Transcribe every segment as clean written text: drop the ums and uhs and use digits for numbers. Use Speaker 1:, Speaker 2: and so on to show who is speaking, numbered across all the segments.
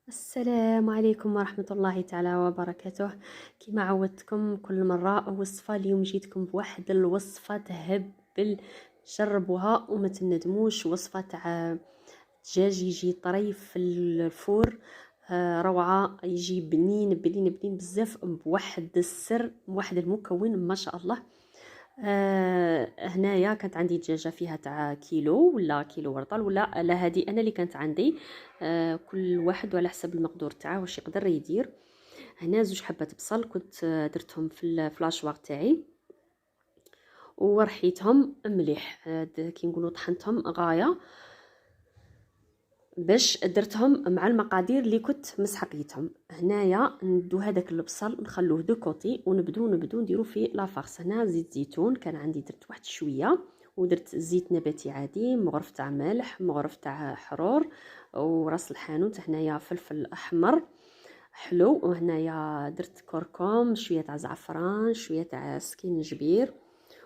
Speaker 1: السلام عليكم ورحمة الله تعالى وبركاته. كما عودتكم كل مرة وصفة، اليوم جيتكم بواحد الوصفة تهبل. جربوها وما تندموش. وصفة تاع دجاج يجي طريف في الفور. روعة، يجي بنين بنين بنين بزاف، بواحد السر، بواحد المكون ما شاء الله. هنايا كانت عندي دجاجه فيها تاع كيلو ولا كيلو ورطل، ولا لا هذه انا اللي كانت عندي. كل واحد وعلى حسب المقدور تاعه واش يقدر يدير. هنا زوج حبات بصل كنت درتهم في الفلاشواغ تاعي ورحيتهم مليح. كي نقولوا طحنتهم غايه باش درتهم مع المقادير اللي كنت مسحقيتهم. هنايا ندو هذاك البصل نخلوه دو كوتي ونبدو نديرو فيه لافارس. هنا زيت زيتون كان عندي، درت واحد شويه، ودرت زيت نباتي عادي، مغرف تاع ملح، مغرف تاع حرور، وراس الحانوت. هنايا فلفل احمر حلو، وهنايا درت كركم، شويه تاع زعفران، شويه تاع سكينجبير،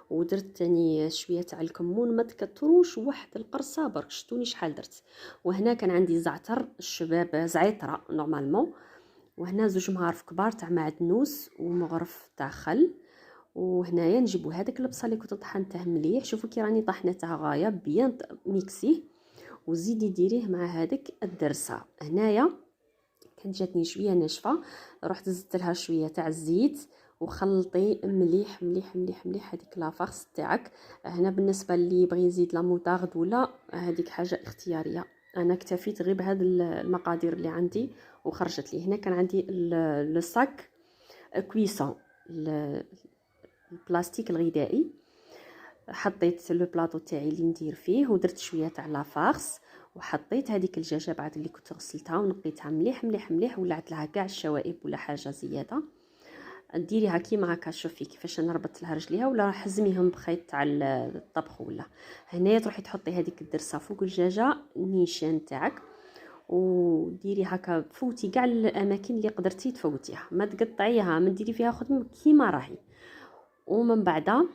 Speaker 1: ودرت تاني شويه تاع الكمون. ما تكتروش، واحد القرصه برك، شتوني شحال درت. وهنا كان عندي زعتر الشباب، زعتره نورمالمون. وهنا زوج مغارف كبار تاع معدنوس ومغرف تاع خل. وهنايا نجيبو هذاك البصل اللي كنت طحنته مليح، شوفوا كي راني طحنته غايه بيان ميكسيه، وزيدي ديريه مع هذيك الدرسه. هنايا كانت جاتني شويه ناشفه، رحت زدت لها شويه تاع الزيت وخلطي مليح مليح مليح مليح هذيك لافارس تاعك. هنا بالنسبه اللي يبغي يزيد لا موطارد ولا هذيك حاجه اختياريه، انا اكتفيت غير بهذه المقادير اللي عندي وخرجت لي. هنا كان عندي لو ساك كويسون، البلاستيك الغذائي. حطيت لو بلاطو تاعي اللي ندير فيه ودرت شويه تاع لافارس، وحطيت هذيك الدجاجه بعد اللي كنت غسلتها ونقيتها مليح مليح مليح، ولعت لها كاع الشوائب ولا حاجه زياده. ديريها كيما هكا، شوفي كيفاش انا ربطت لها رجليها، ولا حزميهم بخيط تاع الطبخ. ولا هنايا تروحي تحطي هذيك الدرسه فوق الدجاجه نيشان تاعك، وديري هكا، فوتي كاع الاماكن اللي قدرتي تفوتيها، ما تقطعيها، ما ديري فيها خدمه كيما راهي. ومن بعد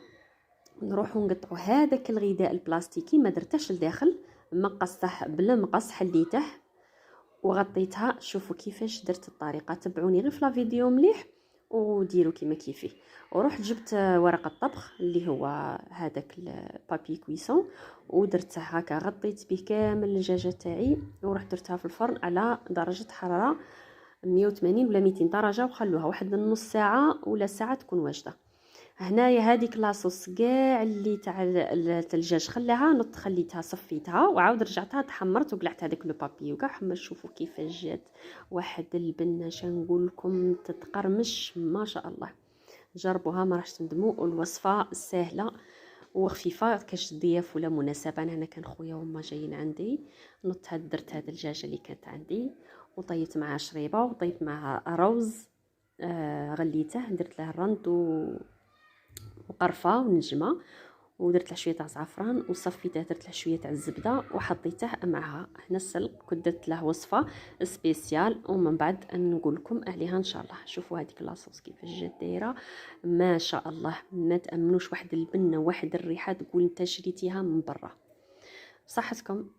Speaker 1: نروحو نقطعو هذاك الغذاء البلاستيكي، ما درتهش لداخل، مقصته بالمقص، حليته وغطيتها. شوفوا كيفاش درت الطريقه، تبعوني غير في لا فيديو مليح وديروا كيما كيفي. ورحت جبت ورق الطبخ اللي هو هذاك البابي كويسون، ودرته هكا، غطيت به كامل الدجاجه تاعي، ورحت درتها في الفرن على درجه حراره 180 ولا 200 درجه، وخلوها واحد النص ساعه ولا ساعه تكون واجده. هنايا هذيك لاصوص كاع اللي تاع الثلجاج خلاها نط، خليتها صفيتها وعاود رجعتها تحمرت وقلعت هذاك لو بابي وكاع حمر. شوفوا كيفاش جات واحد البنه، شنقول لكم تتقرمش ما شاء الله. جربوها ما راحش تندموا، والوصفه سهله وخفيفه كاش ضياف ولا مناسبه. انا كان خويا وما جايين عندي، نط درت هذه الدجاجه اللي كانت عندي، وطيبت معها شريبه، وطيبت معها رز. غليته، درت له الرند وقرفه ونجمه، ودرت له شويه تاع زعفران وصفيته، درت له شويه تاع الزبده وحطيته معها. هنا السلق كنت درت له وصفه سبيسيال، ومن بعد نقول لكم عليها ان شاء الله. شوفوا هذيك لاصوص كيفاش جات دايره، ما شاء الله، ما تامنوش، واحد البنه واحد الريحه تقول انت شريتيها من برا. صحتكم.